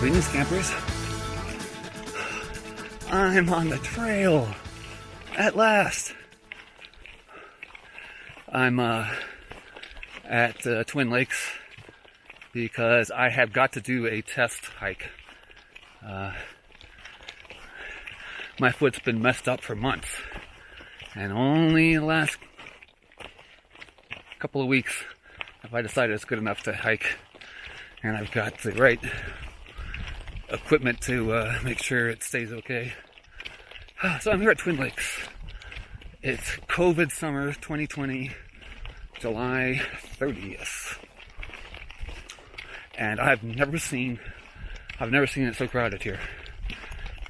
Greetings, campers. I'm on the trail at last. I'm at Twin Lakes because I have got to do a test hike. My foot's been messed up for months, and only the last couple of weeks have I decided it's good enough to hike, and I've got the right equipment to make sure it stays okay. So I'm here at Twin Lakes. It's COVID summer 2020, July 30th. And I've never seen it so crowded here.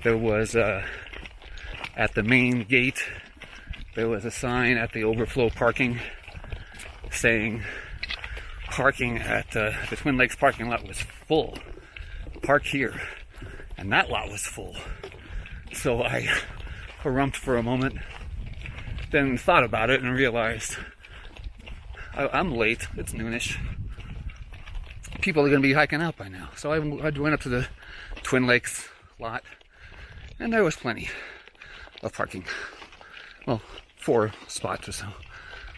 There was, at the main gate, there was a sign at the overflow parking saying parking at the Twin Lakes parking lot was full. Park here. And that lot was full. So I harumphed for a moment, then thought about it and realized I'm late. It's noonish. People are going to be hiking out by now. So I went up to the Twin Lakes lot, and there was plenty of parking. Well, 4 spots or so.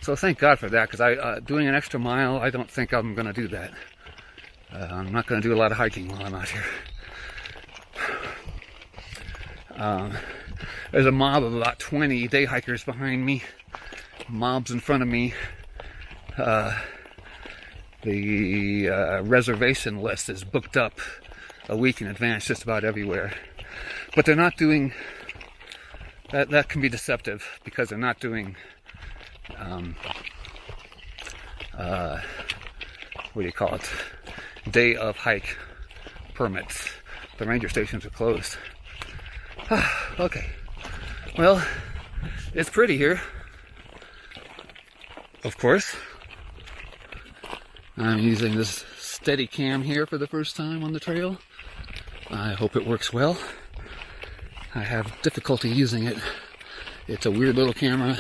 So thank God for that, because doing an extra mile, I don't think I'm going to do that. I'm not going to do a lot of hiking while I'm out here. There's a mob of about 20 day hikers behind me. Mobs in front of me. The reservation list is booked up a week in advance just about everywhere. But they're not doing... That can be deceptive, because they're not doing... what do you call it? Day of hike permits. The ranger stations are closed. Okay. Well, it's pretty here. Of course. I'm using this steady cam here for the first time on the trail. I hope it works well. I have difficulty using it. It's a weird little camera.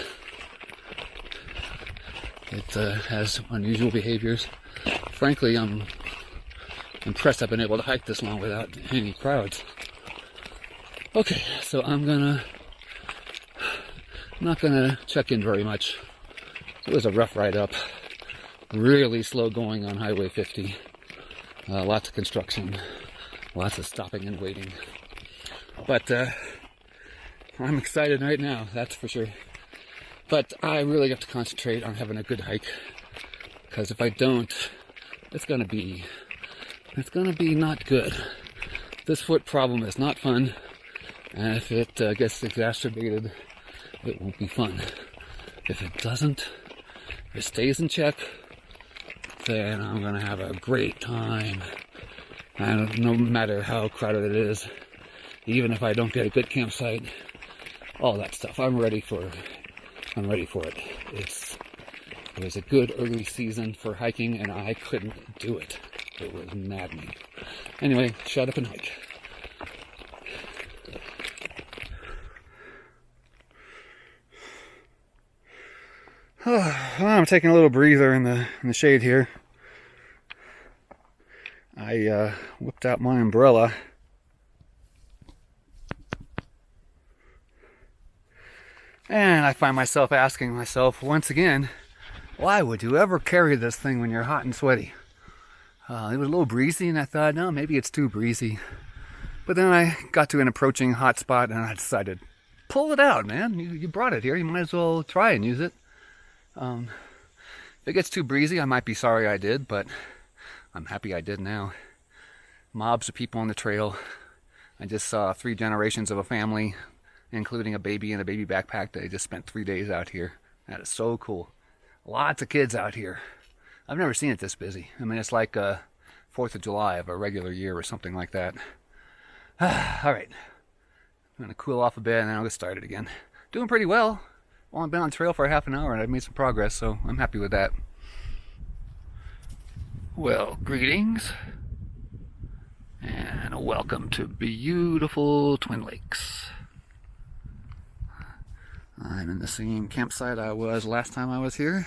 It has unusual behaviors. Frankly, I'm impressed I've been able to hike this long without any crowds. Okay, so I'm not gonna check in very much. It was a rough ride up. Really slow going on Highway 50. Lots of construction. Lots of stopping and waiting. But I'm excited right now, that's for sure. But I really have to concentrate on having a good hike, because if I don't, it's gonna be not good. This foot problem is not fun, and if it gets exacerbated, it won't be fun. If it doesn't, if it stays in check, then I'm gonna have a great time. And no matter how crowded it is, even if I don't get a good campsite, all that stuff, I'm ready for it. It was a good early season for hiking, and I couldn't do it. It was maddening. Anyway, shut up and hike. I'm taking a little breather in the shade here. I whipped out my umbrella. And I find myself asking myself once again, why would you ever carry this thing when you're hot and sweaty? It was a little breezy, and I thought, no, maybe it's too breezy. But then I got to an approaching hot spot, and I decided, pull it out, man. You brought it here. You might as well try and use it. If it gets too breezy, I might be sorry I did, but I'm happy I did now. Mobs of people on the trail. I just saw 3 generations of a family, including a baby and a baby backpack. They just spent 3 days out here. That is so cool. Lots of kids out here. I've never seen it this busy. I mean, it's like 4th of July of a regular year or something like that. All right. I'm going to cool off a bit, and then I'll get started again. Doing pretty well. Well, I've been on the trail for half an hour, and I've made some progress, so I'm happy with that. Well, greetings. And welcome to beautiful Twin Lakes. I'm in the same campsite I was last time I was here.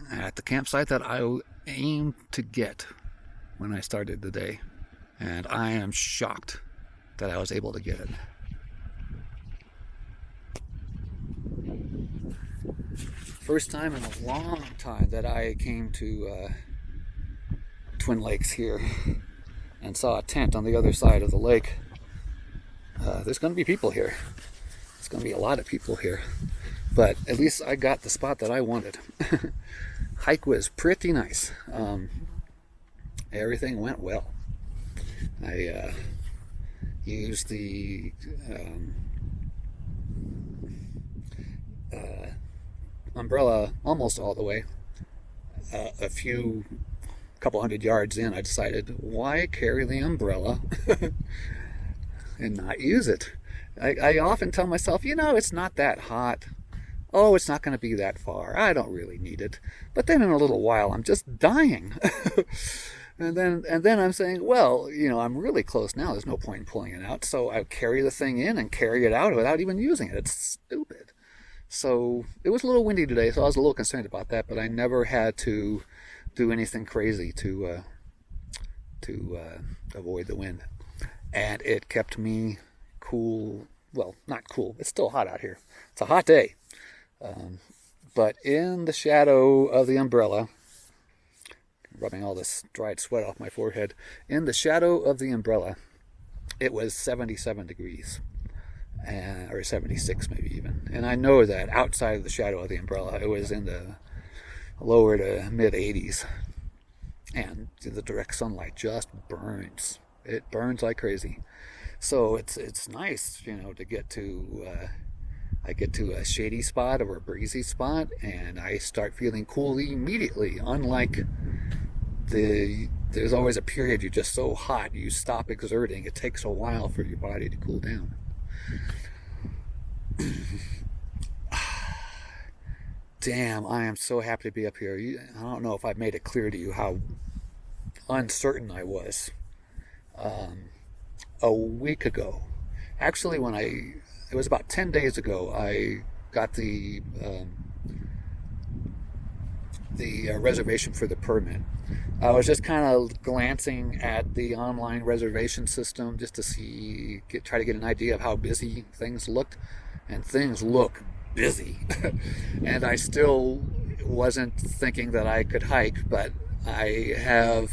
At the campsite that I aimed to get when I started the day. And I am shocked that I was able to get it. First time in a long time that I came to Twin Lakes here and saw a tent on the other side of the lake. There's going to be people here. There's going to be a lot of people here. But at least I got the spot that I wanted. Hike was pretty nice. Everything went well. I used the umbrella almost all the way. A couple hundred yards in, I decided, why carry the umbrella and not use it? I often tell myself, it's not that hot. Oh, it's not going to be that far. I don't really need it. But then in a little while, I'm just dying. And then I'm saying, well, I'm really close now. There's no point in pulling it out. So I carry the thing in and carry it out without even using it. It's stupid. So it was a little windy today, so I was a little concerned about that. But I never had to do anything crazy to avoid the wind. And it kept me cool. Well, not cool. It's still hot out here. It's a hot day. But in the shadow of the umbrella, rubbing all this dried sweat off my forehead, in the shadow of the umbrella, it was 77 degrees, or 76 maybe even. And I know that outside of the shadow of the umbrella, it was in the lower to mid 80s. And the direct sunlight just burns. It burns like crazy. So it's nice, to get to... I get to a shady spot or a breezy spot, and I start feeling cool immediately. Unlike there's always a period you're just so hot, you stop exerting. It takes a while for your body to cool down. Damn, I am so happy to be up here. I don't know if I've made it clear to you how uncertain I was a week ago. Actually, it was about 10 days ago, I got the reservation for the permit. I was just kind of glancing at the online reservation system just to try to get an idea of how busy things looked, and things look busy. And I still wasn't thinking that I could hike, but I have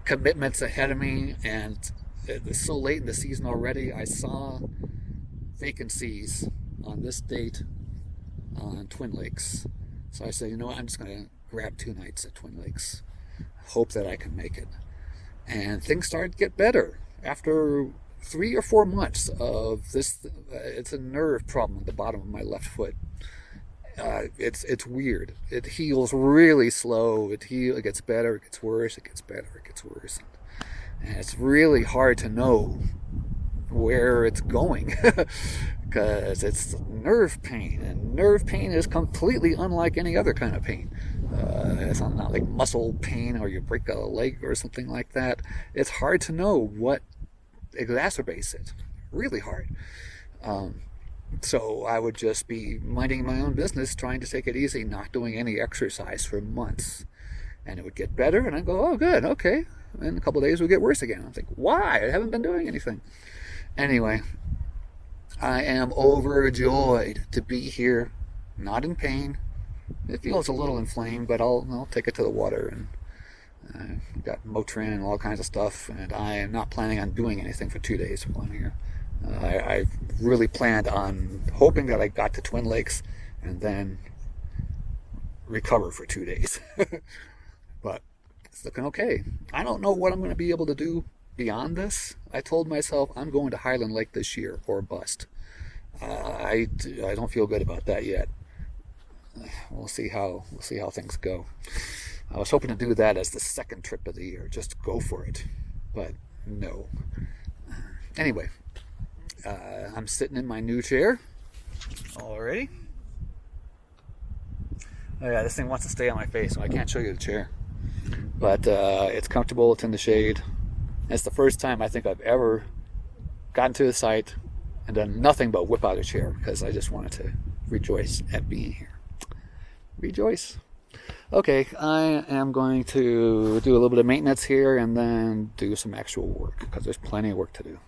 commitments ahead of me, and it's so late in the season already. I saw vacancies on this date on Twin Lakes. So I said, I'm just going to grab 2 nights at Twin Lakes. Hope that I can make it. And things started to get better. After 3 or 4 months of this, it's a nerve problem at the bottom of my left foot. It's weird. It heals really slow. It gets better, it gets worse, it gets better, it gets worse. And it's really hard to know where it's going because it's nerve pain, and nerve pain is completely unlike any other kind of pain. It's not like muscle pain or you break a leg or something like that. It's hard to know what exacerbates it. Really hard. So I would just be minding my own business, trying to take it easy, not doing any exercise for months, and it would get better, and I'd go, oh good, okay. And a couple of days would get worse again. I think, why? I haven't been doing anything. Anyway, I am overjoyed to be here, not in pain. It feels a little inflamed, but I'll take it to the water, and I've got Motrin and all kinds of stuff, and I am not planning on doing anything for 2 days while I'm here. I really planned on hoping that I got to Twin Lakes and then recover for 2 days. But it's looking okay. I don't know what I'm going to be able to do beyond this. I told myself I'm going to Highland Lake this year or bust. I don't feel good about that yet. We'll see how things go. I was hoping to do that as the second trip of the year, just go for it, but no. Anyway, I'm sitting in my new chair already. Oh yeah, this thing wants to stay on my face, so I can't show you the chair. But it's comfortable, it's in the shade. It's the first time I think I've ever gotten to the site and done nothing but whip out a chair because I just wanted to rejoice at being here. Rejoice. Okay, I am going to do a little bit of maintenance here and then do some actual work because there's plenty of work to do.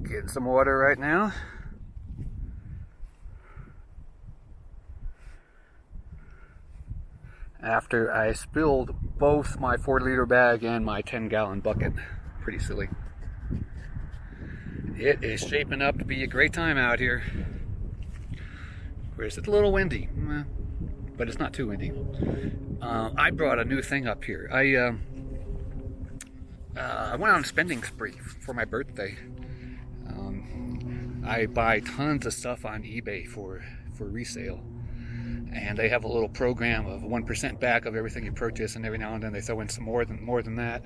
Getting some water right now. After I spilled both my 4-liter bag and my 10-gallon bucket. Pretty silly. It is shaping up to be a great time out here. Of course, it's a little windy, but it's not too windy. I brought a new thing up here. I went on a spending spree for my birthday. I buy tons of stuff on eBay for resale. And they have a little program of 1% back of everything you purchase, and every now and then they throw in some more than that.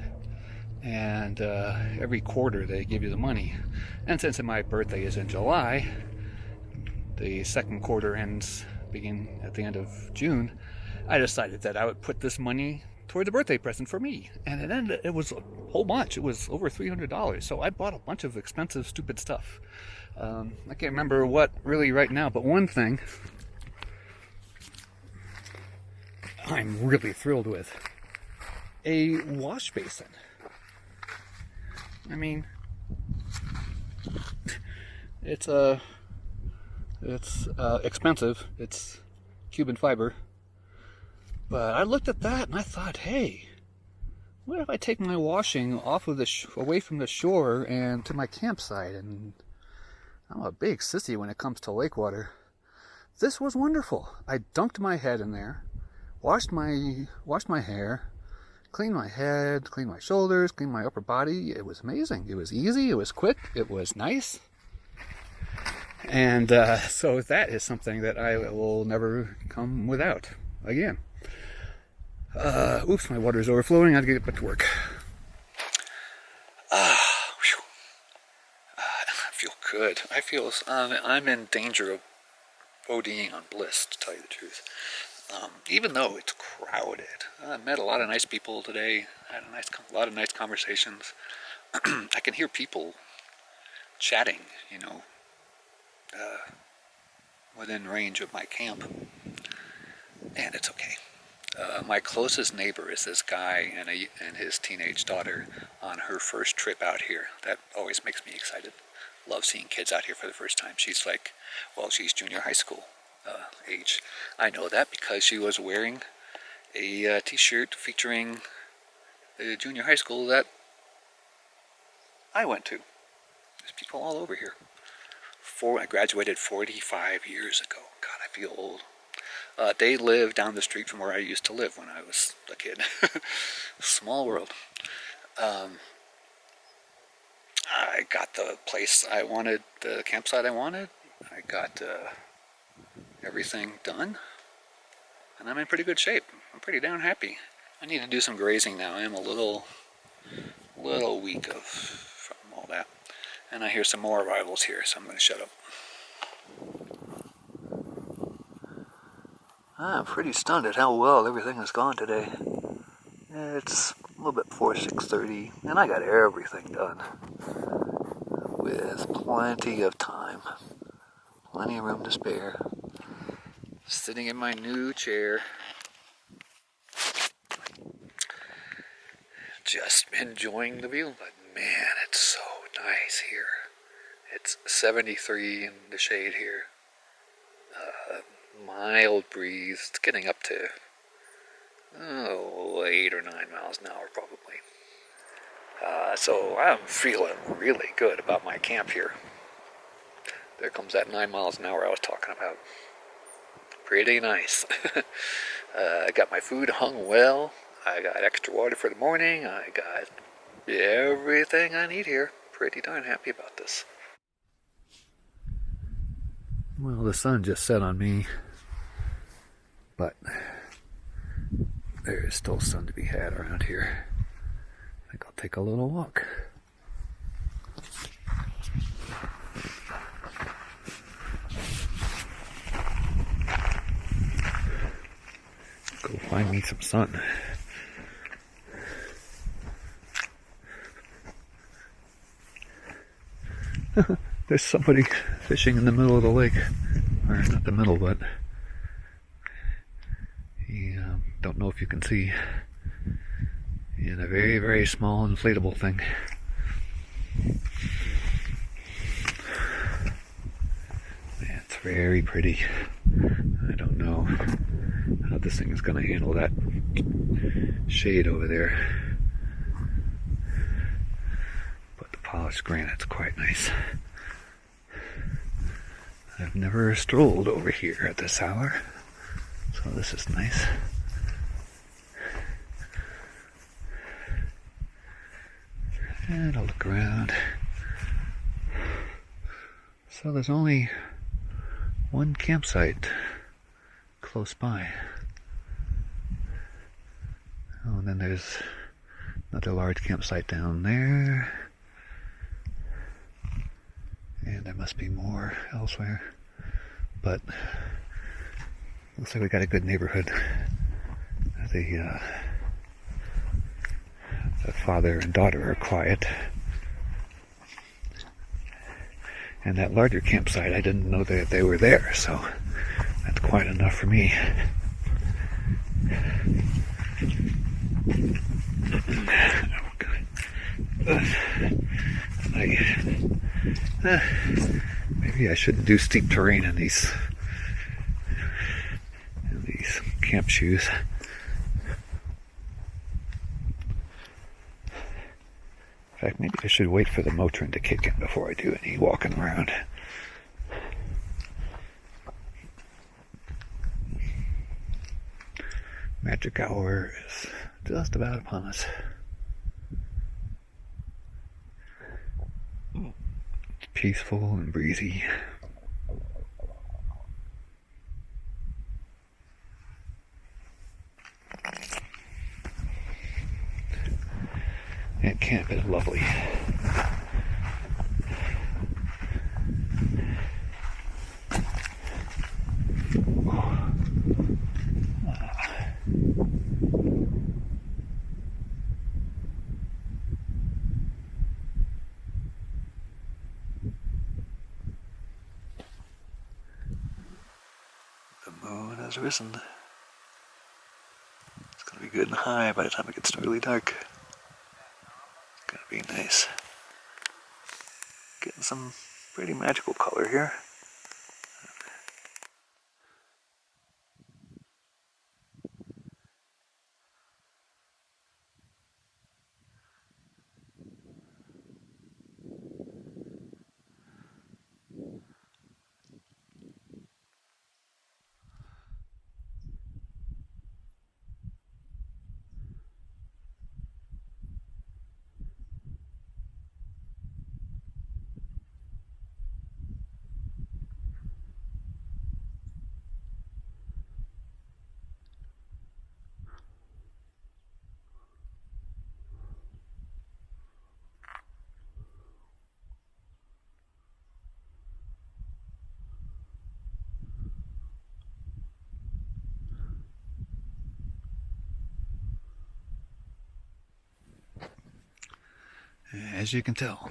And every quarter they give you the money. And since my birthday is in July, the second quarter begin at the end of June, I decided that I would put this money toward a birthday present for me. And it was a whole bunch. It was over $300. So I bought a bunch of expensive, stupid stuff. I can't remember what really right now, but one thing I'm really thrilled with. A wash basin. I mean, it's expensive. It's Cuban fiber. But I looked at that and I thought, hey, what if I take my washing off of away from the shore and to my campsite? And I'm a big sissy when it comes to lake water. This was wonderful. I dunked my head in there. Washed my hair, cleaned my head, cleaned my shoulders, cleaned my upper body. It was amazing. It was easy. It was quick. It was nice. And so that is something that I will never come without again. Oops, my water is overflowing. I have to get back to work. I feel good. I feel I'm in danger of ODing on bliss, to tell you the truth. Even though it's crowded. I met a lot of nice people today. Had a lot of nice conversations. I can hear people chatting, within range of my camp. And it's okay. My closest neighbor is this guy and his teenage daughter on her first trip out here. That always makes me excited. Love seeing kids out here for the first time. She's junior high school age. I know that because she was wearing a t-shirt featuring the junior high school that I went to. There's people all over here. I graduated 45 years ago. God, I feel old. They live down the street from where I used to live when I was a kid. Small world. I got the place I wanted, the campsite I wanted. I got everything done, and I'm in pretty good shape. I'm pretty down happy. I need to do some grazing now. I am a little weak from all that. And I hear some more arrivals here, so I'm going to shut up. I'm pretty stunned at how well everything has gone today. It's a little bit before 6:30, and I got everything done with plenty of time, plenty of room to spare. Sitting in my new chair, just enjoying the view. But man, it's so nice here. It's 73 in the shade here. Mild breeze. It's getting up to 8 or 9 miles an hour probably. So I'm feeling really good about my camp here. There comes that 9 miles an hour I was talking about. Pretty nice. I got my food hung well. I got extra water for the morning. I got everything I need here. Pretty darn happy about this. Well, the sun just set on me, but there is still sun to be had around here. I think I'll take a little walk. Go find me some sun. There's somebody fishing in the middle of the lake. Or not the middle, but Don't know if you can see. And a very, very small inflatable thing. It's very pretty. I don't know how this thing is going to handle that shade over there. But the polished granite's quite nice. I've never strolled over here at this hour, so this is nice. And I'll look around. So there's only one campsite close by. Oh, and then there's another large campsite down there. And there must be more elsewhere. But looks like we got a good neighborhood. The father and daughter are quiet. And that larger campsite, I didn't know that they were there, so that's quite enough for me. Maybe I shouldn't do steep terrain in these camp shoes. In fact, maybe I should wait for the Motrin to kick in before I do any walking around. Magic hour is just about upon us. It's peaceful and breezy. And camp is lovely. The moon has risen. It's going to be good and high by the time it gets really dark. Gonna be nice. Getting some pretty magical color here. As you can tell,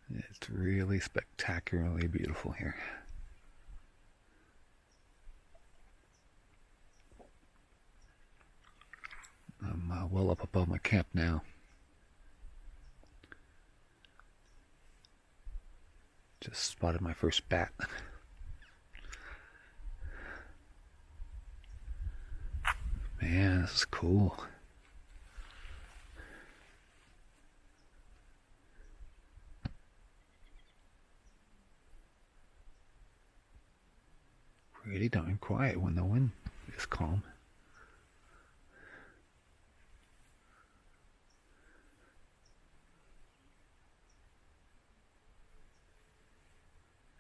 it's really spectacularly beautiful here. I'm well up above my camp now. Just spotted my first bat. Man, this is cool. Pretty darn quiet when the wind is calm.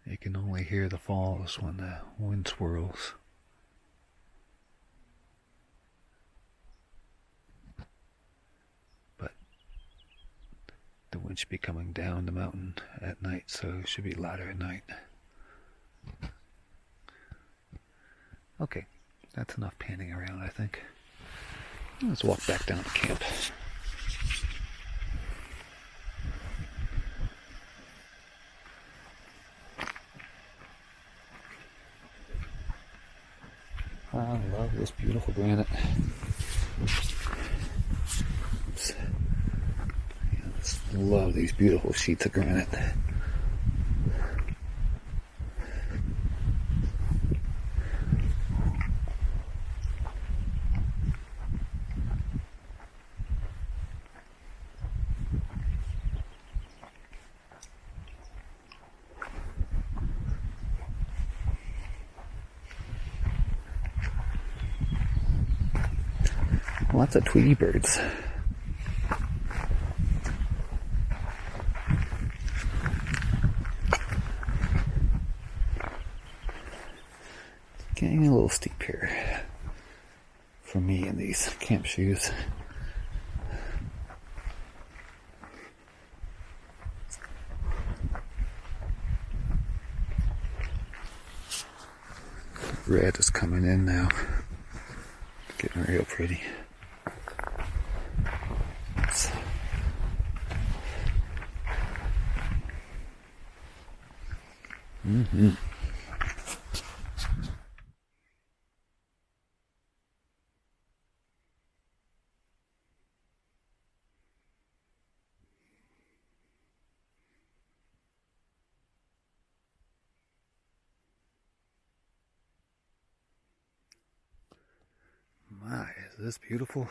You can only hear the falls when the wind swirls. But the wind should be coming down the mountain at night, so it should be louder at night. Okay, that's enough panning around, I think. Let's walk back down to camp. I love this beautiful granite. Oops. I just love these beautiful sheets of granite. Lots of Tweety birds. It's getting a little steep here for me in these camp shoes. Red is coming in now. Getting real pretty. Mm-hmm. My, is this beautiful?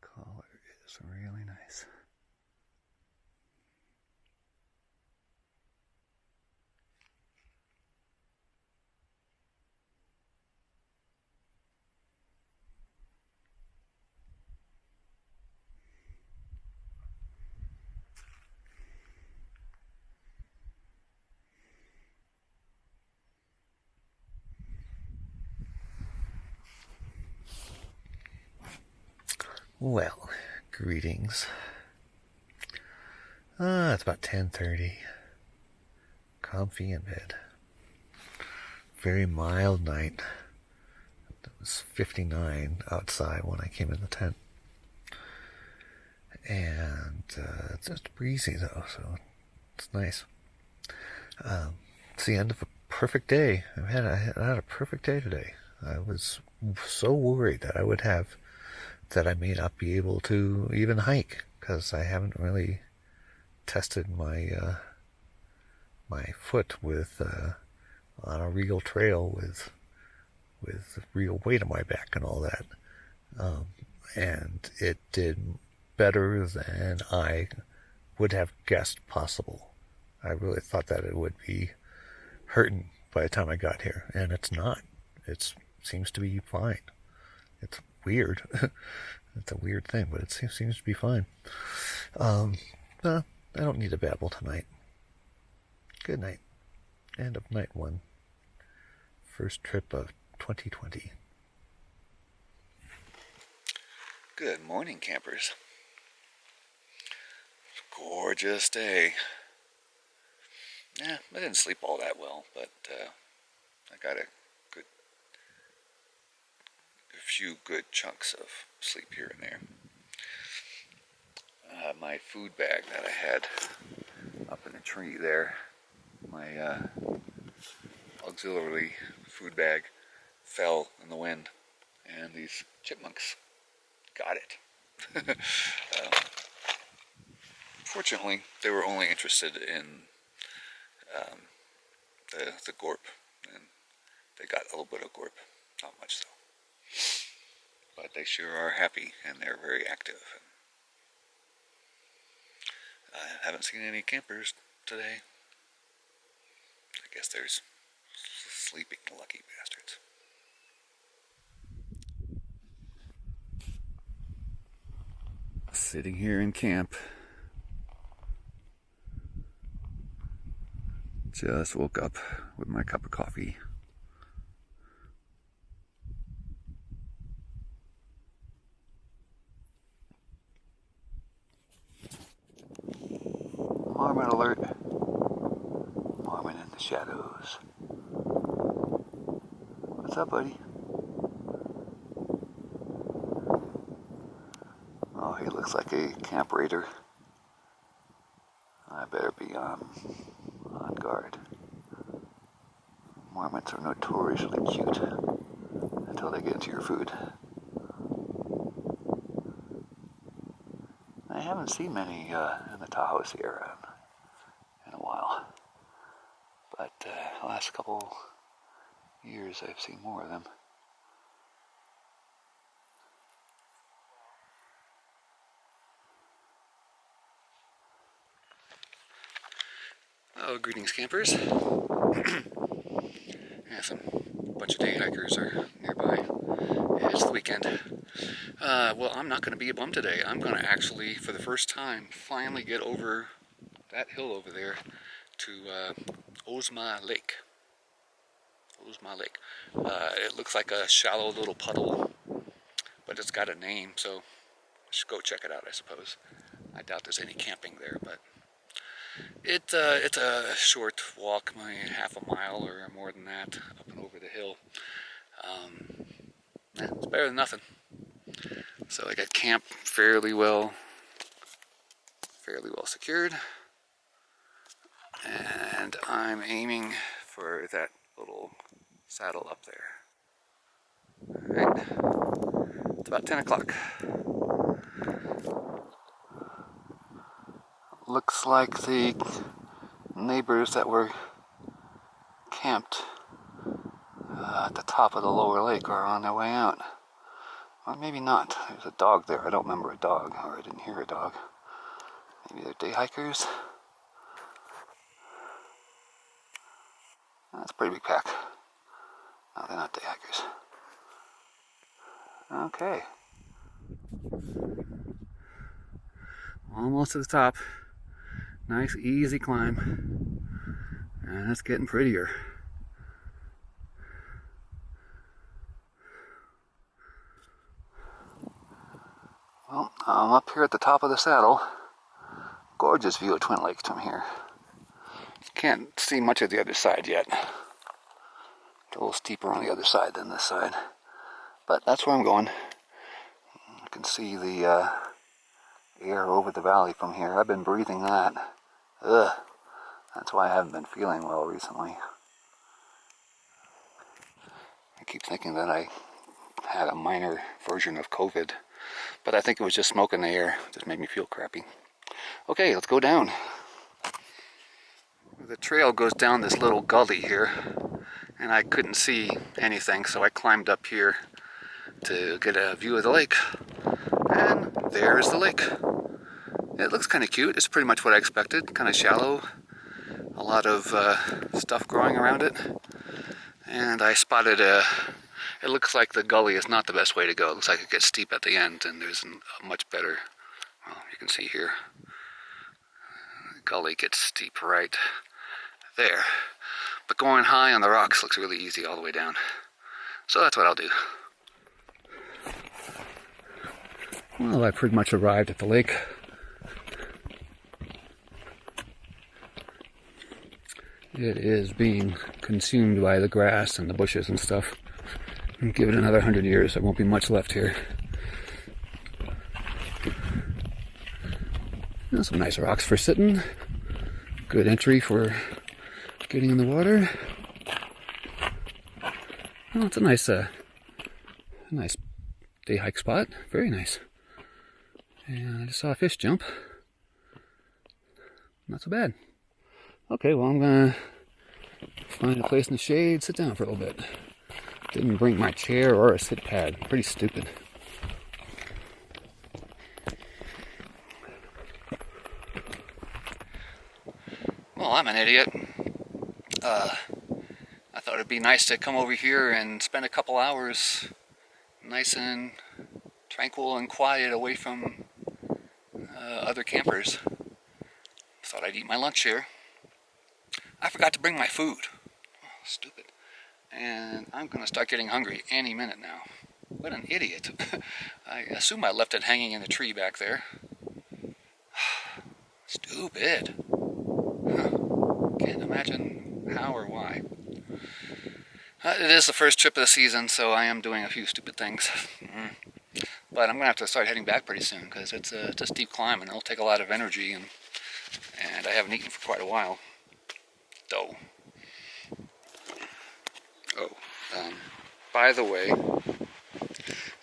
Color is really nice. Well, greetings. It's about 10:30. Comfy in bed. Very mild night. It was 59 outside when I came in the tent. And it's just breezy though, so it's nice. It's the end of a perfect day. I had a perfect day today. I was so worried that I may not be able to even hike, because I haven't really tested my my foot with on a real trail with real weight on my back and all that, and it did better than I would have guessed possible. I really thought that it would be hurting by the time I got here, and it's not. It seems to be fine. It's weird. It's a weird thing, but it seems to be fine. I don't need to babble tonight. Good night. End of night one. First trip of 2020. Good morning, campers. Gorgeous day. I didn't sleep all that well, but I got a few good chunks of sleep here and there. My food bag that I had up in the tree there, my auxiliary food bag, fell in the wind, and these chipmunks got it. Fortunately, they were only interested in the gorp, and they got a little bit of gorp, not much though. But they sure are happy, and they're very active. I haven't seen any campers today. I guess there's sleeping lucky bastards. Sitting here in camp. Just woke up with my cup of coffee. Marmot alert. Marmot in the shadows. What's up, buddy? Oh, he looks like a camp raider. I better be on guard. Marmots are notoriously cute until they get into your food. I haven't seen many in the Tahoe Sierra in a while, but the last couple years I've seen more of them. Oh, greetings campers. Yeah, some bunch of day hikers are nearby. It's the weekend. Well, I'm not going to be a bum today. I'm going to actually, for the first time, finally get over that hill over there to Ozma Lake. Ozma Lake. It looks like a shallow little puddle, but it's got a name, so I should go check it out, I suppose. I doubt there's any camping there, but it's a short walk, maybe half a mile or more than that, up and over the hill. It's better than nothing. So I got camp fairly well secured, and I'm aiming for that little saddle up there. All right, it's about 10 o'clock. Looks like the neighbors that were camped at the top of the lower lake are on their way out. Or maybe not. There's a dog there. I don't remember a dog, or I didn't hear a dog. Maybe they're day hikers. That's a pretty big pack. No, they're not day hikers. Okay. Almost to the top. Nice, easy climb. And it's getting prettier. Well, I'm up here at the top of the saddle. Gorgeous view of Twin Lakes from here. Can't see much of the other side yet. It's a little steeper on the other side than this side. But that's where I'm going. You can see the air over the valley from here. I've been breathing that. Ugh. That's why I haven't been feeling well recently. I keep thinking that I had a minor version of COVID, but I think it was just smoke in the air. It just made me feel crappy. Okay, let's go down. The trail goes down this little gully here, and I couldn't see anything, so I climbed up here to get a view of the lake. And there's the lake. It looks kind of cute. It's pretty much what I expected. Kind of shallow. A lot of stuff growing around it. And I spotted it looks like the gully is not the best way to go. It looks like it gets steep at the end, and there's a much better, well, you can see here, the gully gets steep right there. But going high on the rocks looks really easy all the way down. So that's what I'll do. Well, I pretty much arrived at the lake. It is being consumed by the grass and the bushes and stuff. And give it another 100 years, there won't be much left here. And some nice rocks for sitting. Good entry for getting in the water. Oh, it's a nice day hike spot. Very nice. And I just saw a fish jump. Not so bad. Okay, well, I'm gonna find a place in the shade, sit down for a little bit. Didn't bring my chair or a sit pad. Pretty stupid. Well, I'm an idiot. I thought it'd be nice to come over here and spend a couple hours nice and tranquil and quiet away from other campers. Thought I'd eat my lunch here. I forgot to bring my food. Oh, stupid. And I'm going to start getting hungry any minute now. What an idiot. I assume I left it hanging in the tree back there. Stupid. Can't imagine how or why. It is the first trip of the season, so I am doing a few stupid things. But I'm going to have to start heading back pretty soon, because it's a steep climb, and it'll take a lot of energy and and I haven't eaten for quite a while, though. Oh, by the way,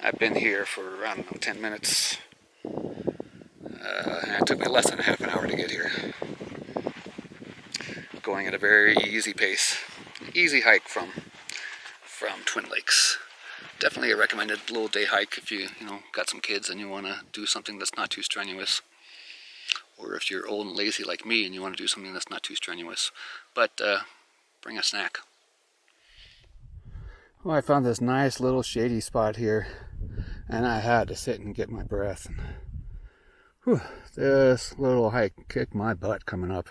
I've been here for, I don't know, 10 minutes. And it took me less than half an hour to get here. Going at a very easy pace. Easy hike from Twin Lakes. Definitely a recommended little day hike if you got some kids and you want to do something that's not too strenuous. Or if you're old and lazy like me and you want to do something that's not too strenuous. But bring a snack. Well, I found this nice little shady spot here, and I had to sit and get my breath. Whew, this little hike kicked my butt coming up.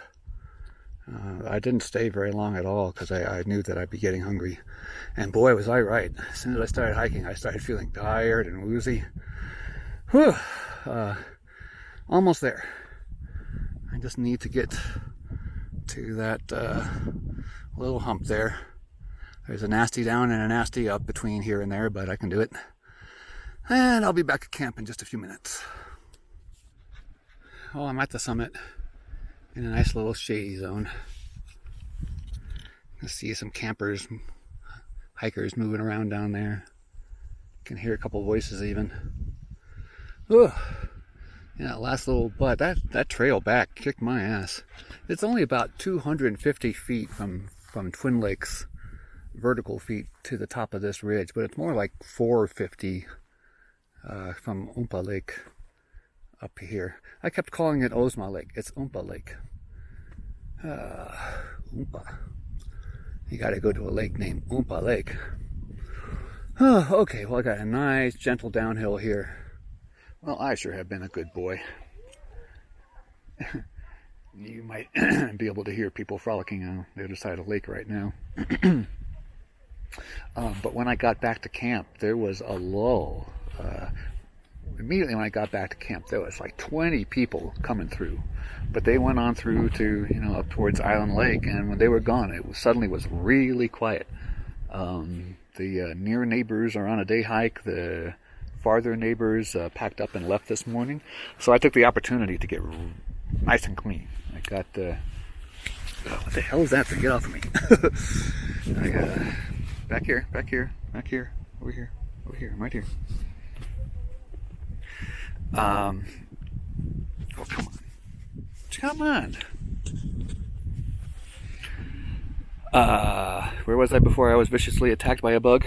I didn't stay very long at all because I knew that I'd be getting hungry. And boy, was I right. As soon as I started hiking, I started feeling tired and woozy. Whew, almost there. I just need to get to that little hump there. There's a nasty down and a nasty up between here and there, but I can do it. And I'll be back at camp in just a few minutes. Oh, I'm at the summit in a nice little shady zone. I see some campers, hikers moving around down there. Can hear a couple voices even. Ugh. Yeah, last little butt. That trail back kicked my ass. It's only about 250 feet from Twin Lakes vertical feet to the top of this ridge, but it's more like 450 from Oompa Lake up here. I kept calling it Ozma Lake. It's Oompa Lake. Oompa. You gotta go to a lake named Oompa Lake. Oh, okay, well I got a nice gentle downhill here. Well, I sure have been a good boy. You might be able to hear people frolicking on the other side of the lake right now. But when I got back to camp, there was a lull. Immediately when I got back to camp, there was like 20 people coming through. But they went on through to, up towards Island Lake, and when they were gone, it suddenly was really quiet. The near neighbors are on a day hike. The farther neighbors packed up and left this morning. So I took the opportunity to get nice and clean. I got, what the hell is that? Get off of me. I got, back here, over here, I'm right here. Oh, come on. Where was I before I was viciously attacked by a bug?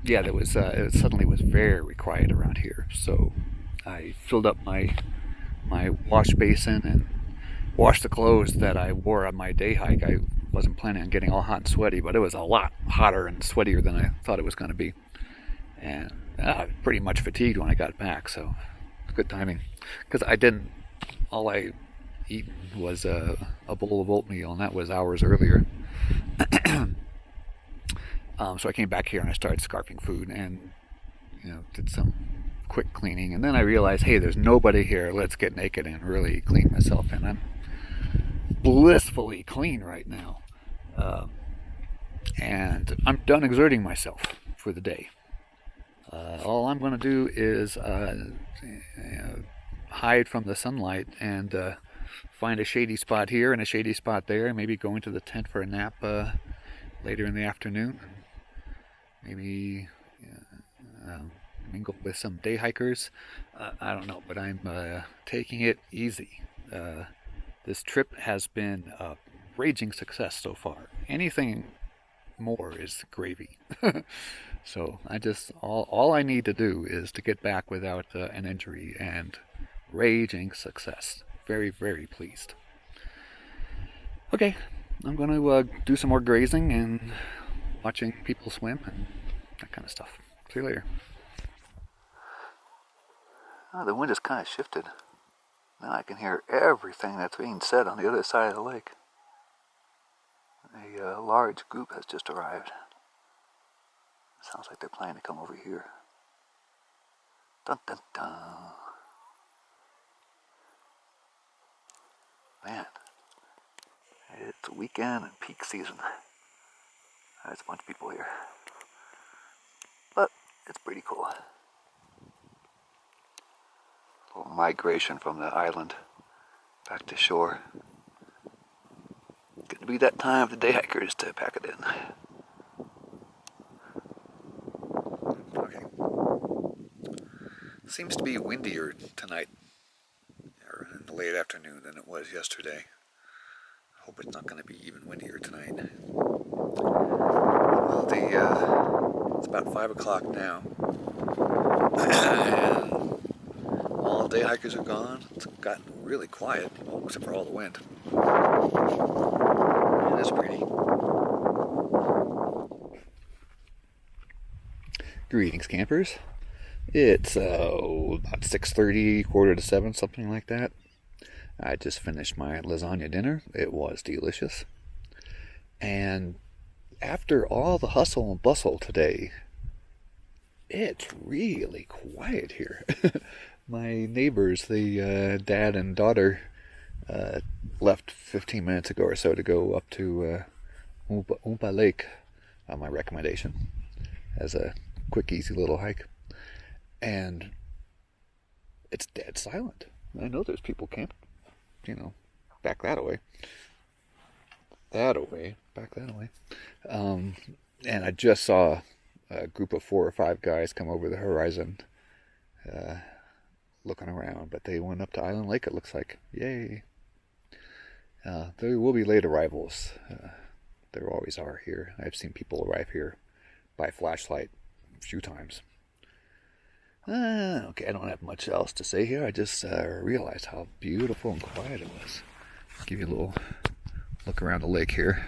Yeah, there was. It suddenly was very quiet around here, so I filled up my wash basin and washed the clothes that I wore on my day hike. I wasn't planning on getting all hot and sweaty, but it was a lot hotter and sweatier than I thought it was going to be. And I was pretty much fatigued when I got back, so good timing. Because all I eaten was a bowl of oatmeal, and that was hours earlier. So I came back here and I started scarfing food and, did some quick cleaning. And then I realized, hey, there's nobody here. Let's get naked and really clean myself. And I'm blissfully clean right now. And I'm done exerting myself for the day. All I'm going to do is hide from the sunlight and find a shady spot here and a shady spot there. Maybe go into the tent for a nap later in the afternoon. Maybe mingle with some day hikers. I don't know, but I'm taking it easy. This trip has been a raging success so far. Anything more is gravy. So all I need to do is to get back without an injury, and raging success. Very, very pleased. Okay, I'm going to do some more grazing and watching people swim and that kind of stuff. See you later. Oh, the wind has kind of shifted. Now I can hear everything that's being said on the other side of the lake. A large group has just arrived. Sounds like they're planning to come over here. Dun dun dun. Man, it's a weekend and peak season. There's a bunch of people here. But it's pretty cool. migration from the island back to shore. It's gonna be that time for the day hikers to pack it in. Okay. Seems to be windier tonight, or in the late afternoon, than it was yesterday. Hope it's not going to be even windier tonight. Well, it's about 5 o'clock now, and all day hikers are gone. It's gotten really quiet, except for all the wind. It is pretty. Greetings, campers. It's about 6:30, quarter to 7, something like that. I just finished my lasagna dinner. It was delicious. And after all the hustle and bustle today, it's really quiet here. My neighbors, the dad and daughter, left 15 minutes ago or so to go up to Oompa Lake on my recommendation as a quick, easy little hike. And it's dead silent. I know there's people camping, back that away. Back that away. And I just saw a group of 4 or 5 guys come over the horizon looking around, but they went up to Island Lake, it looks like. Yay. There will be late arrivals. There always are here. I've seen people arrive here by flashlight a few times. Okay, I don't have much else to say here. I just realized how beautiful and quiet it was. I'll give you a little look around the lake here.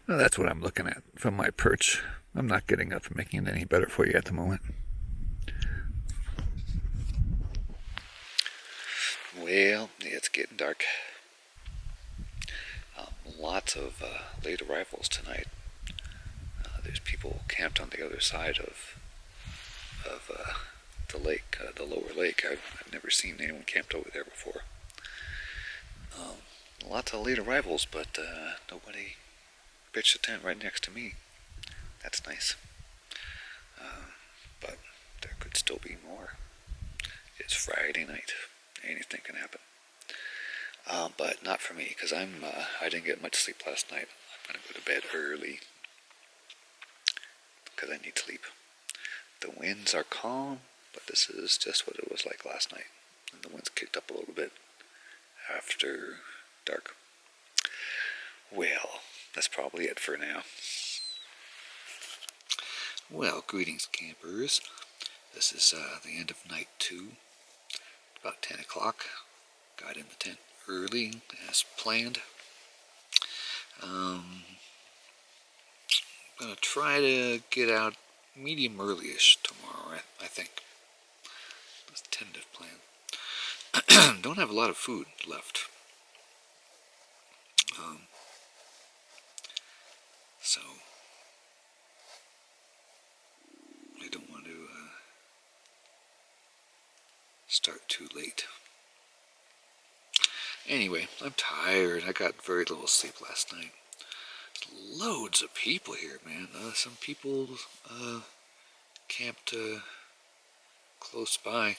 Well, that's what I'm looking at from my perch. I'm not getting up and making it any better for you at the moment. Well, it's getting dark. Lots of late arrivals tonight. There's people camped on the other side of the lake, the lower lake. I've never seen anyone camped over there before. Lots of late arrivals, but nobody pitched a tent right next to me. That's nice. But there could still be more. It's Friday night. Anything can happen. But not for me, because I didn't get much sleep last night. I'm going to go to bed early because I need sleep. The winds are calm, but this is just what it was like last night. And the winds kicked up a little bit after dark. Well, that's probably it for now. Well, greetings, campers. This is the end of night 2. About 10 o'clock. Got in the tent early as planned. I'm gonna try to get out medium early-ish tomorrow, I think. That's a tentative plan. Don't have a lot of food left. So I don't want to start too late. Anyway, I'm tired. I got very little sleep last night. There's loads of people here, man. Some people camped close by,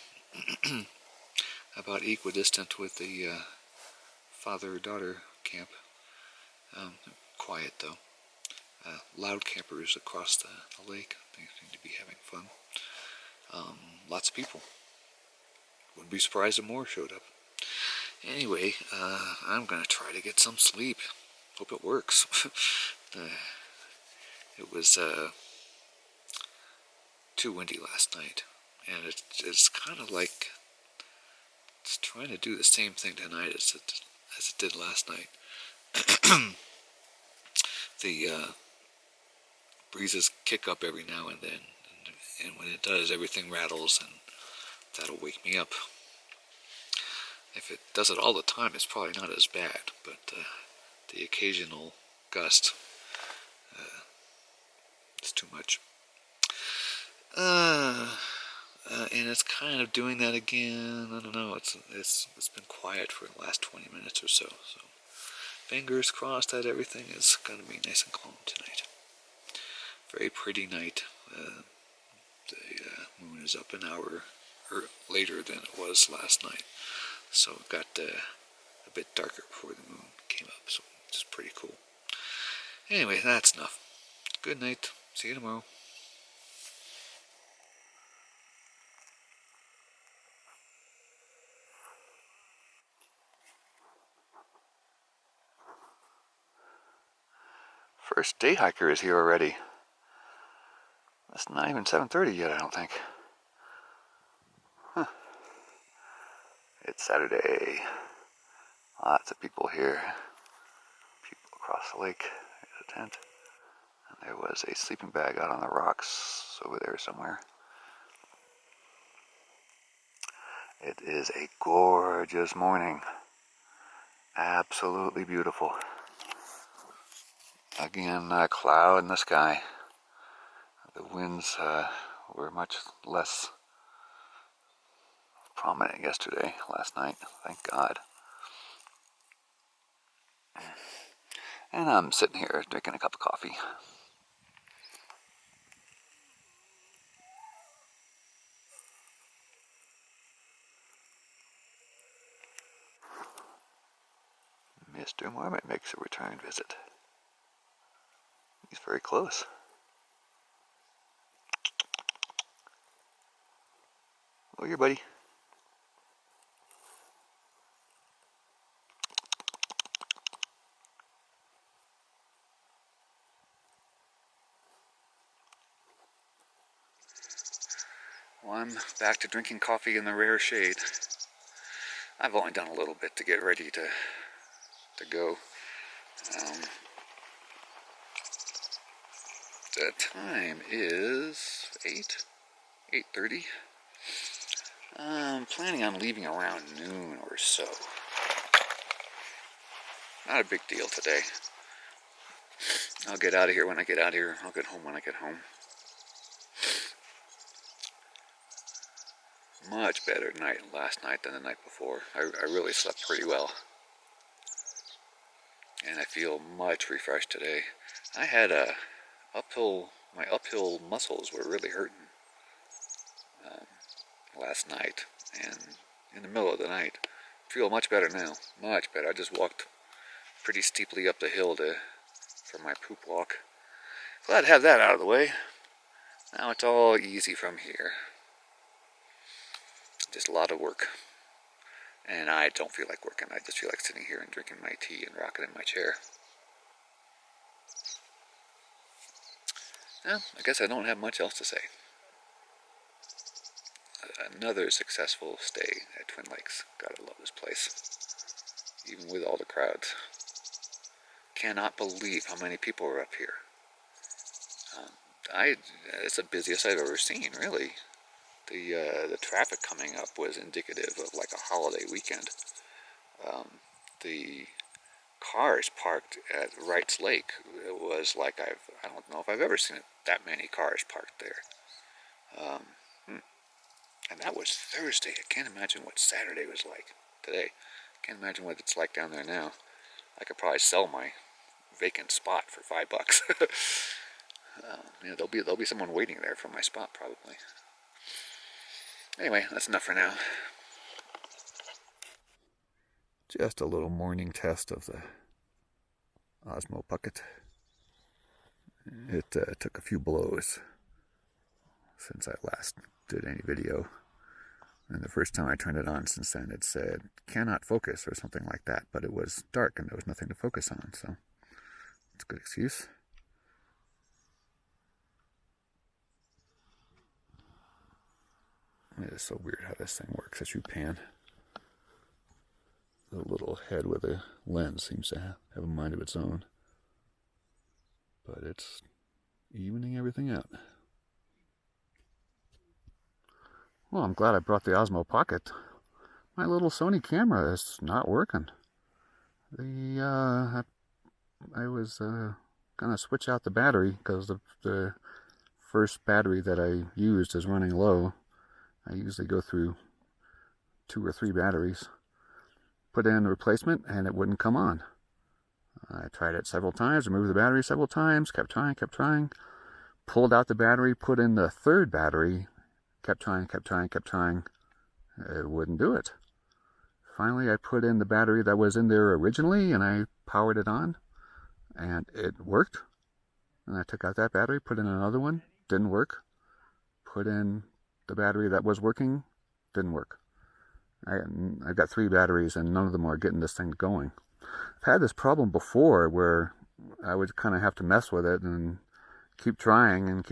about equidistant with the father-daughter camp. Quiet, though. Loud campers across the lake. They seem to be having fun. Lots of people. Wouldn't be surprised if more showed up. Anyway, I'm going to try to get some sleep. Hope it works. It was too windy last night. And it's kind of like it's trying to do the same thing tonight as it did last night. The breezes kick up every now and then. And when it does, everything rattles, and that'll wake me up. If it does it all the time, it's probably not as bad, but the occasional gust is too much. And it's kind of doing that again. I don't know. It's been quiet for the last 20 minutes or so. So Fingers crossed that everything is going to be nice and calm tonight. Very pretty night. The moon is up an hour later than it was last night. So it got a bit darker before the moon came up. So it's pretty cool. Anyway, that's enough. Good night. See you tomorrow. First day hiker is here already. It's not even 7:30 yet, I don't think. Huh. It's Saturday. Lots of people here. People across the lake. There's a tent. And there was a sleeping bag out on the rocks over there somewhere. It is a gorgeous morning. Absolutely beautiful. Again, a cloud in the sky. The winds were much less prominent last night, thank God. And I'm sitting here drinking a cup of coffee. Mr. Marmot makes a return visit. He's very close. Hello, your buddy. Well, I'm back to drinking coffee in the rare shade. I've only done a little bit to get ready to go. The time is 8:30. I'm planning on leaving around noon or so. Not a big deal today. I'll get out of here when I get out of here. I'll get home when I get home. Much better night last night than the night before. I really slept pretty well. And I feel much refreshed today. I had my uphill muscles were really hurting last night. And in the middle of the night, I feel much better now. Much better. I just walked pretty steeply up the hill for my poop walk. Glad to have that out of the way. Now it's all easy from here. Just a lot of work. And I don't feel like working. I just feel like sitting here and drinking my tea and rocking in my chair. Well, I guess I don't have much else to say. Another successful stay at Twin Lakes. Gotta love this place. Even with all the crowds. Cannot believe how many people are up here. It's the busiest I've ever seen, really. The traffic coming up was indicative of like a holiday weekend. The cars parked at Wrights Lake, it was like I don't know if I've ever seen that many cars parked there. And that was Thursday. I can't imagine what Saturday was like today. Can't imagine what it's like down there now. I could probably sell my vacant spot for $5. There'll be someone waiting there for my spot probably. Anyway, that's enough for now. Just a little morning test of the Osmo Pocket. It took a few blows since I last did any video. And the first time I turned it on since then, it said, cannot focus or something like that. But it was dark and there was nothing to focus on, so it's a good excuse. It is so weird how this thing works as you pan. The little head with a lens seems to have a mind of its own. But it's evening everything out. Well, I'm glad I brought the Osmo Pocket. My little Sony camera is not working. I was gonna switch out the battery because the first battery that I used is running low. I usually go through 2 or 3 batteries. Put in a replacement and it wouldn't come on. I tried it several times, removed the battery several times, kept trying, pulled out the battery, put in the third battery, kept trying. It wouldn't do it. Finally, I put in the battery that was in there originally, and I powered it on, and it worked. And I took out that battery, put in another one, didn't work. Put in the battery that was working, didn't work. I've got 3 batteries, and none of them are getting this thing going. I've had this problem before where I would kind of have to mess with it and keep trying, and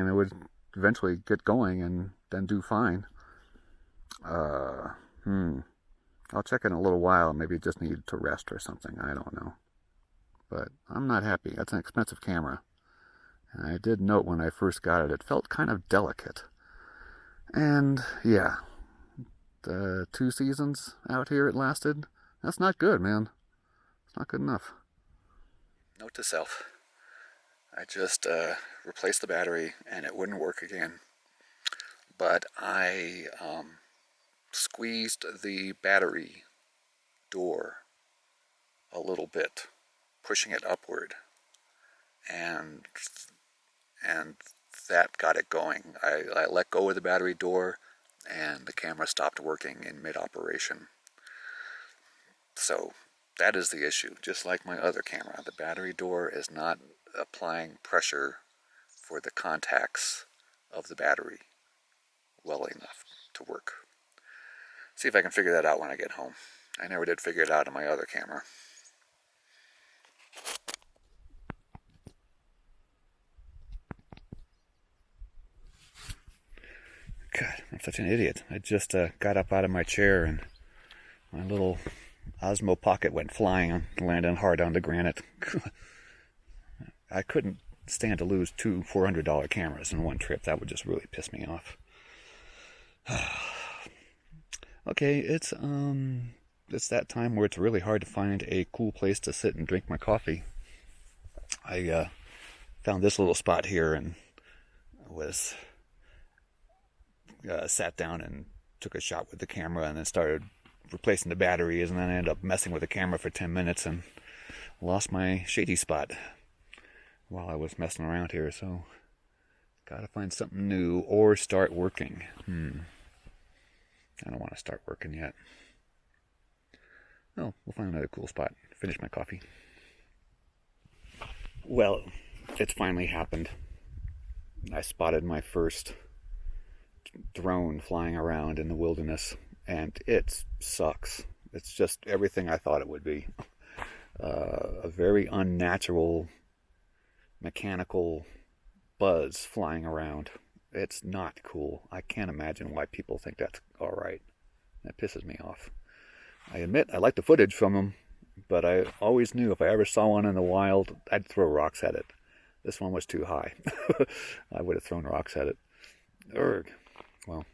it would eventually get going and then do fine. I'll check in a little while. Maybe it just needed to rest or something. I don't know. But I'm not happy. That's an expensive camera. And I did note when I first got it, it felt kind of delicate. And yeah, the 2 seasons out here it lasted. That's not good, man. It's not good enough. Note to self. I just replaced the battery and it wouldn't work again. But I squeezed the battery door a little bit, pushing it upward, and that got it going. I let go of the battery door and the camera stopped working in mid-operation. So that is the issue. Just like my other camera, the battery door is not applying pressure for the contacts of the battery well enough to work. See if I can figure that out when I get home. I never did figure it out on my other camera. God, I'm such an idiot. I just got up out of my chair and my little Osmo Pocket went flying and landed hard on the granite. I couldn't stand to lose 2 $400 cameras in one trip. That would just really piss me off. Okay, it's that time where it's really hard to find a cool place to sit and drink my coffee. I found this little spot here and was sat down and took a shot with the camera and then started replacing the batteries, and then I ended up messing with the camera for 10 minutes and lost my shady spot while I was messing around here. So gotta find something new or start working. I don't want to start working yet. Oh, we'll find another cool spot. Finish my coffee. Well, it's finally happened. I spotted my first drone flying around in the wilderness, and it sucks. It's just everything I thought it would be. A very unnatural mechanical buzz flying around. It's not cool. I can't imagine why people think that's alright. That pisses me off. I admit I like the footage from them, but I always knew if I ever saw one in the wild, I'd throw rocks at it. This one was too high. I would have thrown rocks at it. Urgh. Well,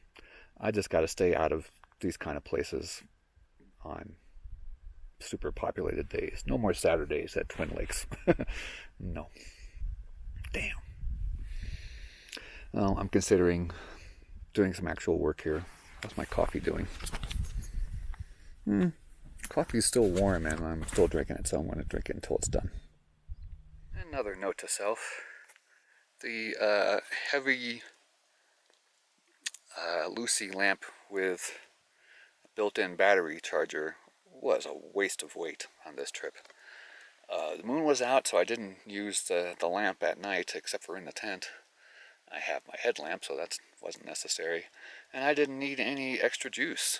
I just got to stay out of these kind of places on super populated days. No more Saturdays at Twin Lakes. No. Damn. Well, I'm considering doing some actual work here. How's my coffee doing? Coffee's still warm and I'm still drinking it, so I'm going to drink it until it's done. Another note to self. The heavy Lucy lamp with a built-in battery charger was a waste of weight on this trip. The moon was out, so I didn't use the lamp at night except for in the tent. I have my headlamp, so that wasn't necessary. And I didn't need any extra juice.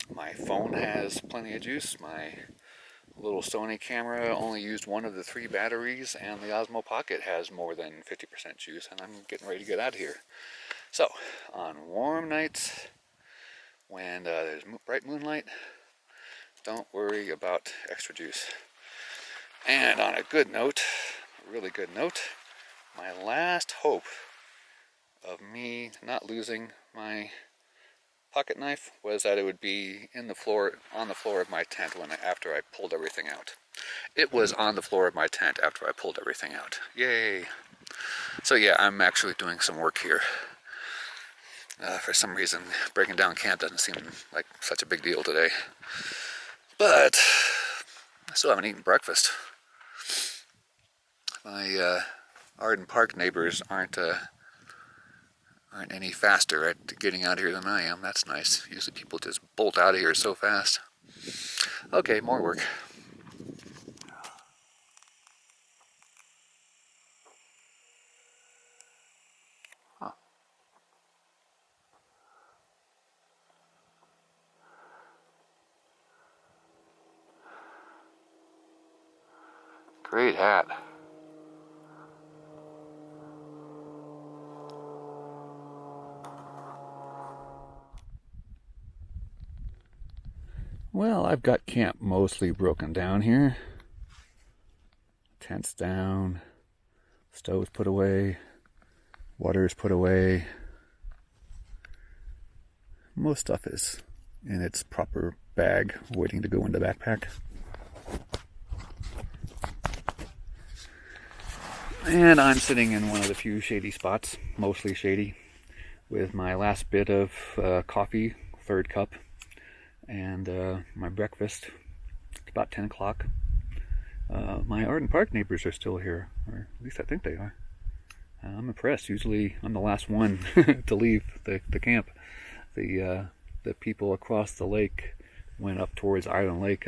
My phone has plenty of juice. My little Sony camera only used one of the 3 batteries, and the Osmo Pocket has more than 50% juice, and I'm getting ready to get out of here. So, on warm nights, when there's bright moonlight, don't worry about extra juice. And on a good note, a really good note, my last hope of me not losing my pocket knife was that it would be on the floor of my tent after I pulled everything out. It was on the floor of my tent after I pulled everything out. Yay! So yeah, I'm actually doing some work here. For some reason, breaking down camp doesn't seem like such a big deal today. But I still haven't eaten breakfast. My Arden Park neighbors aren't any faster at getting out of here than I am. That's nice. Usually people just bolt out of here so fast. Okay, more work. Huh. Great hat. Well, I've got camp mostly broken down here. Tents down, stoves put away, water is put away. Most stuff is in its proper bag, waiting to go in the backpack. And I'm sitting in one of the few shady spots, mostly shady, with my last bit of coffee, third cup, and my breakfast. It's about 10 o'clock. My Arden Park neighbors are still here, or at least I think they are. I'm impressed. Usually I'm the last one to leave the camp. The people across the lake went up towards Island Lake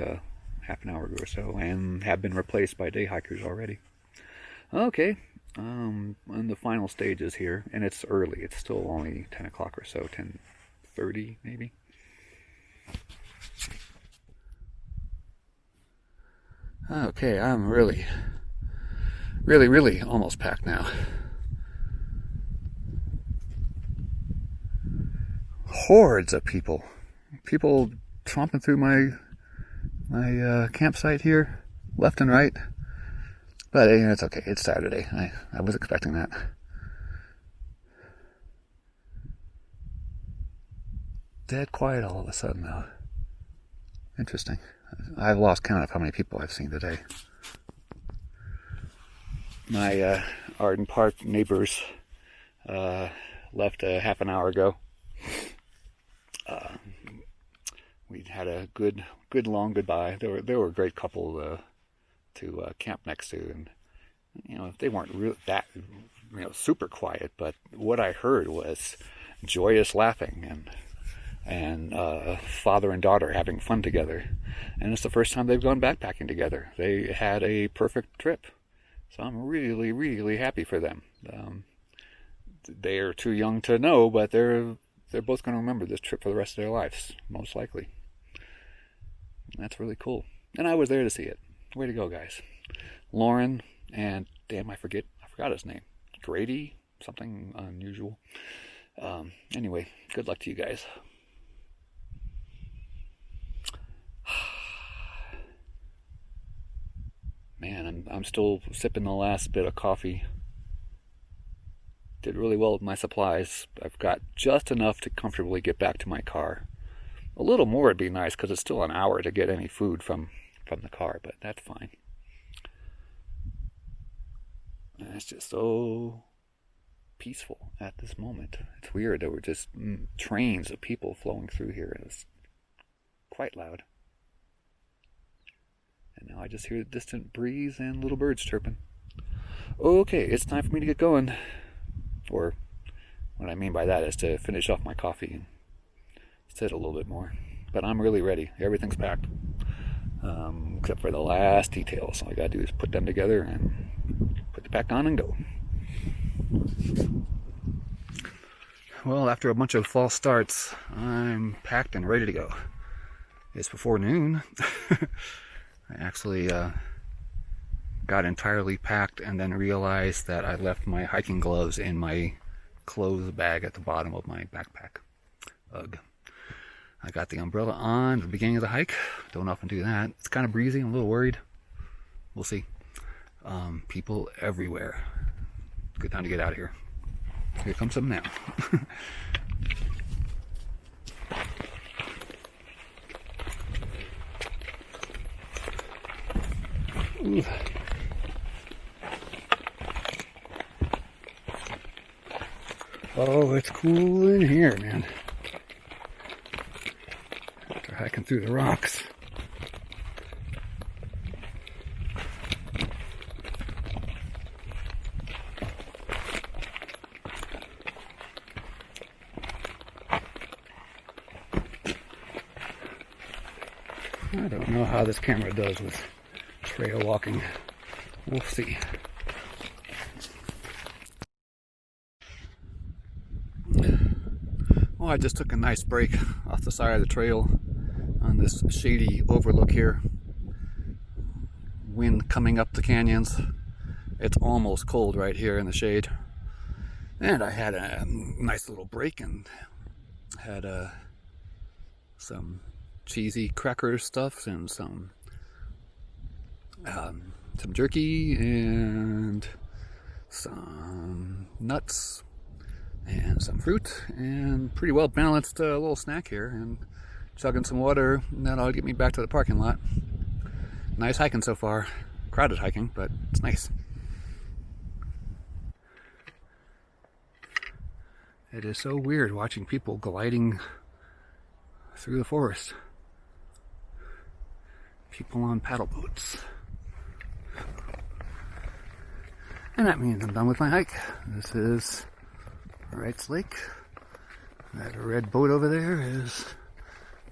half an hour ago or so and have been replaced by day hikers already. Okay, in the final stages here, and it's early. It's still only 10 o'clock or so, 10:30 maybe. Okay, I'm really almost packed now. Hordes of people tromping through my campsite here, left and right. But it's okay. It's Saturday. I was expecting that. Dead quiet all of a sudden, though. Interesting. I've lost count of how many people I've seen today. My Arden Park neighbors left a half an hour ago. We had a good long goodbye. They were a great couple to camp next to, and they weren't that super quiet, but what I heard was joyous laughing and father and daughter having fun together, and it's the first time they've gone backpacking together. They had a perfect trip, so I'm really happy for them. They are too young to know, but they're both going to remember this trip for the rest of their lives, most likely. That's really cool, and I was there to see it. Way to go, guys. Lauren and, damn, I forgot his name. Grady? Something unusual. Anyway, good luck to you guys. Man, I'm still sipping the last bit of coffee. Did really well with my supplies. I've got just enough to comfortably get back to my car. A little more would be nice, because it's still an hour to get any food from the car, but that's fine. And it's just so peaceful at this moment. It's weird. There were just trains of people flowing through here. It was quite loud. And now I just hear the distant breeze and little birds chirping. Okay, it's time for me to get going. Or what I mean by that is to finish off my coffee and sit a little bit more. But I'm really ready. Everything's packed. Except for the last details. All I gotta do is put them together and put the pack on and go. Well, after a bunch of false starts, I'm packed and ready to go. It's before noon. I actually got entirely packed and then realized that I left my hiking gloves in my clothes bag at the bottom of my backpack. Ugh. I got the umbrella on at the beginning of the hike. Don't often do that. It's kind of breezy. I'm a little worried. We'll see. People everywhere. Good time to get out of here. Here comes some now. Ooh. Oh, it's cool in here, man. After hiking through the rocks. I don't know how this camera does with trail walking. We'll see. Well, I just took a nice break off the side of the trail on this shady overlook here. Wind coming up the canyons. It's almost cold right here in the shade. And I had a nice little break and had some cheesy cracker stuff and some jerky and some nuts and some fruit and pretty well balanced little snack here, and chugging some water, and that'll get me back to the parking lot. Nice hiking so far. Crowded hiking, but it's nice. It is so weird watching people gliding through the forest. People on paddle boats. And that means I'm done with my hike. This is Wright's Lake. That red boat over there is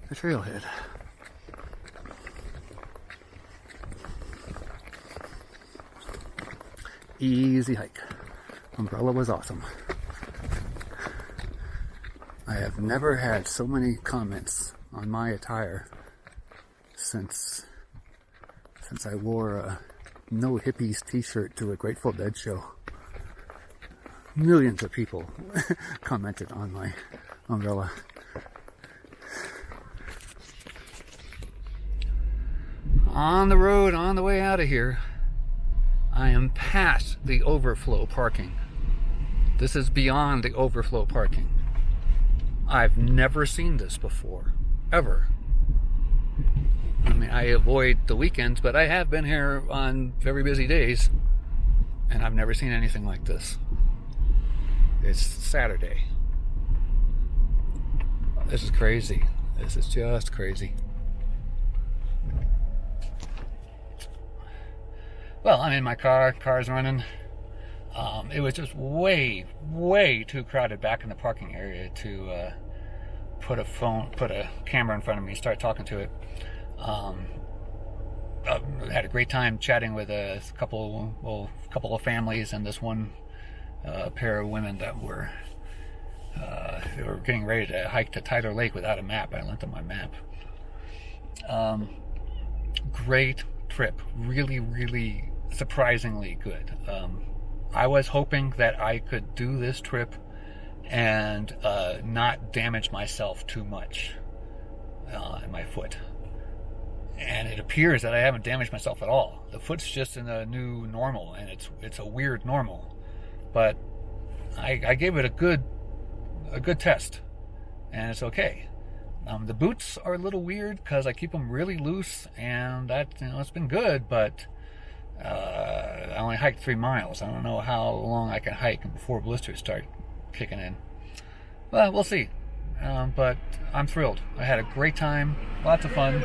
the trailhead. Easy hike. Umbrella was awesome. I have never had so many comments on my attire since I wore a No Hippies t-shirt to a Grateful Dead show. Millions of people commented on my umbrella. On the road, on the way out of here, I am past the overflow parking. This is beyond the overflow parking. I've never seen this before, ever. I mean, I avoid the weekends, but I have been here on very busy days, and I've never seen anything like this. It's Saturday. This is crazy. This is just crazy. Well, I'm in my car. Car's running. It was just way too crowded back in the parking area to put a camera in front of me and start talking to it. I had a great time chatting with a couple of families and this one pair of women that were they were getting ready to hike to Tyler Lake without a map. I lent them my map. Great trip. Really surprisingly good. I was hoping that I could do this trip and not damage myself too much in my foot. And it appears that I haven't damaged myself at all. The foot's just in a new normal, and it's a weird normal. But I gave it a good test, and it's okay. The boots are a little weird because I keep them really loose, and that, it's been good, but I only hiked 3 miles. I don't know how long I can hike before blisters start kicking in. Well, we'll see. But I'm thrilled. I had a great time, lots of fun,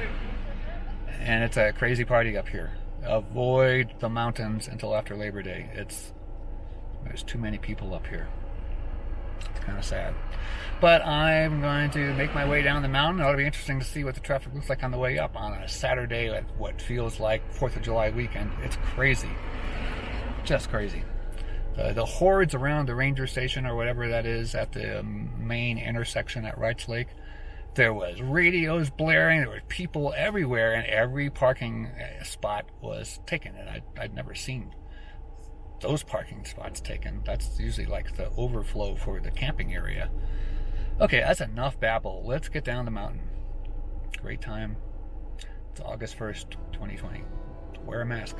and it's a crazy party up here. Avoid the mountains until after Labor Day. There's too many people up here. It's kind of sad. But I'm going to make my way down the mountain. It ought to be interesting to see what the traffic looks like on the way up on a Saturday at what feels like 4th of July weekend. It's crazy. Just crazy. The hordes around the ranger station or whatever that is at the main intersection at Wright's Lake, there was radios blaring, there were people everywhere, and every parking spot was taken. And I'd never seen those parking spots taken. That's usually like the overflow for the camping area. Okay, that's enough babble. Let's get down the mountain. Great time. It's August 1st, 2020. Wear a mask.